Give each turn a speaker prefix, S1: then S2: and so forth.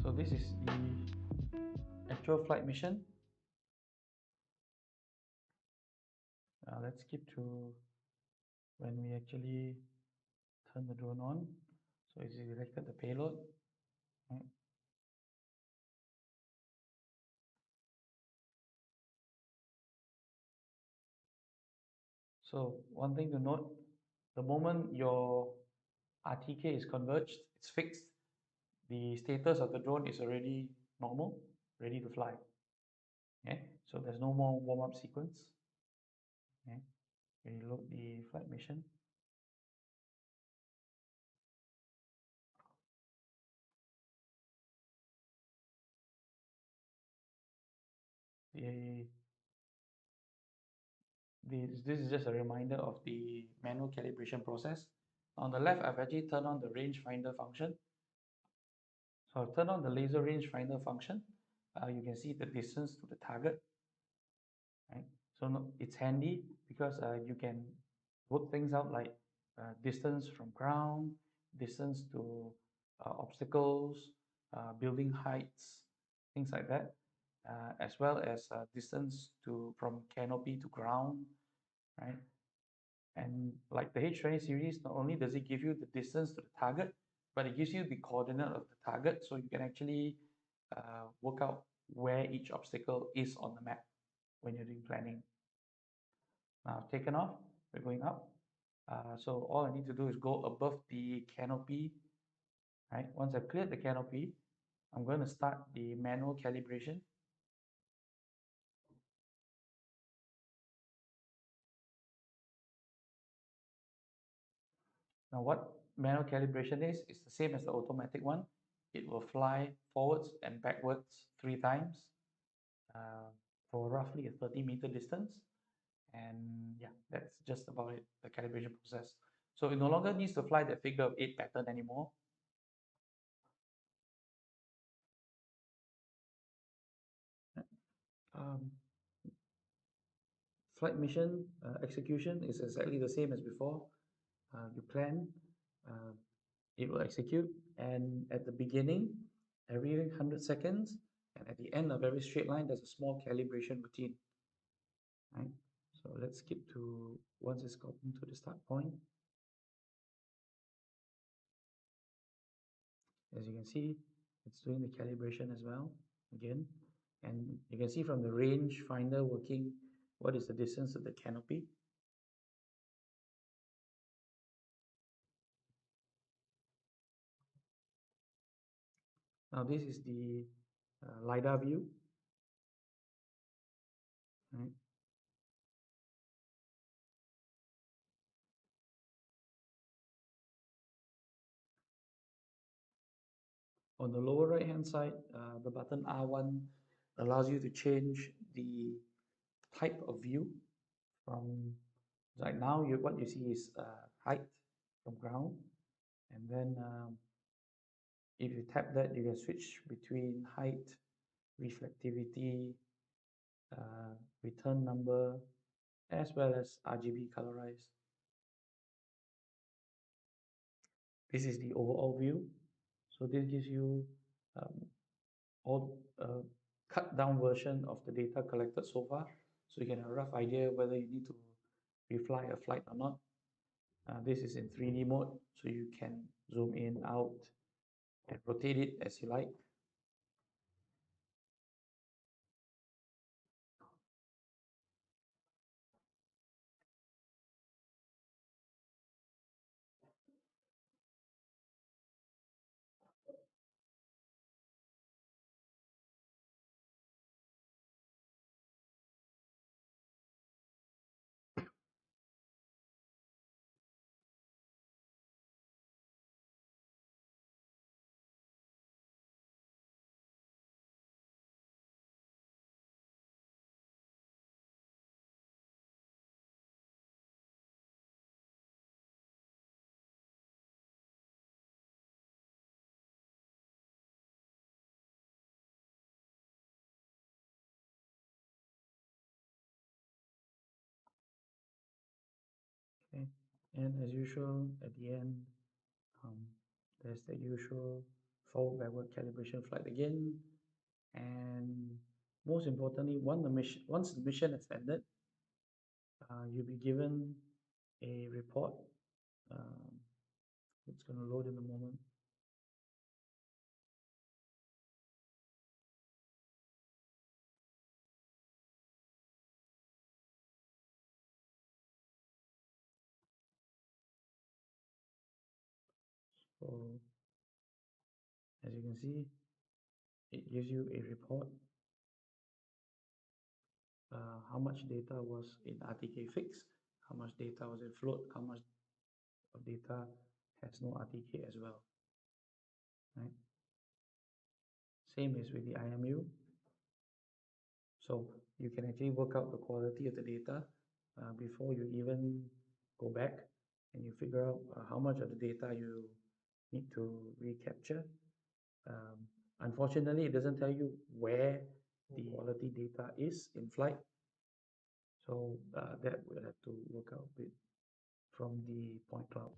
S1: So this is the actual flight mission. Let's skip to when we actually turn the drone on. So it's selected the payload. Right? So one thing to note, the moment your RTK is converged, it's fixed, the status of the drone is already normal, ready to fly. Okay? So there's no more warm-up sequence. Okay? We load the flight mission. This is just a reminder of the manual calibration process. On the left, I've actually turned on the rangefinder function. So I've turned on the laser rangefinder function. You can see the distance to the target. Right? So no, it's handy because you can work things out like distance from ground, distance to obstacles, building heights, things like that, as well as distance to from canopy to ground, right? And like the H20 series, not only does it give you the distance to the target, but it gives you the coordinate of the target, so you can actually work out where each obstacle is on the map when you're doing planning. Now taken off, we're going up. So all I need to do is go above the canopy, right? Once I've cleared the canopy, I'm going to start the manual calibration. Now what manual calibration is the same as the automatic one. It will fly forwards and backwards 3 times uh, for roughly a 30-meter distance. And yeah, that's just about it, the calibration process. So it no longer needs to fly the figure of 8 pattern anymore. Um, Flight mission execution is exactly the same as before. You plan, uh, it will execute, and at the beginning, every 100 seconds, and at the end of every straight line, there's a small calibration routine. Right? So let's skip to once it's gotten to the start point. As you can see, it's doing the calibration as well again, and you can see from the range finder working what is the distance of the canopy. Now this is the LiDAR view. Right? On the lower right hand side, the button R1 allows you to change the type of view from right now. What you see is height from ground, and then if you tap that, you can switch between height, reflectivity, return number, as well as RGB colorize. This is the overall view. So this gives you all cut down version of the data collected so far, so you get a rough idea whether you need to refly a flight or not. This is in 3D mode, so you can zoom in, out, and rotate it as you like. Okay, and as usual, at the end, Um, there's the usual forward backward calibration flight again, and most importantly, once the mission has ended, you'll be given a report. Um, it's going to load in a moment. So as you can see, it gives you a report. How much data was in RTK fixed, how much data was in float, how much of data has no RTK as well, right? Same as with the IMU. So you can actually work out the quality of the data before you even go back, and you figure out how much of the data you need to recapture. Um, Unfortunately, it doesn't tell you where the quality data is in flight. So that we'll have to work out with from the point cloud.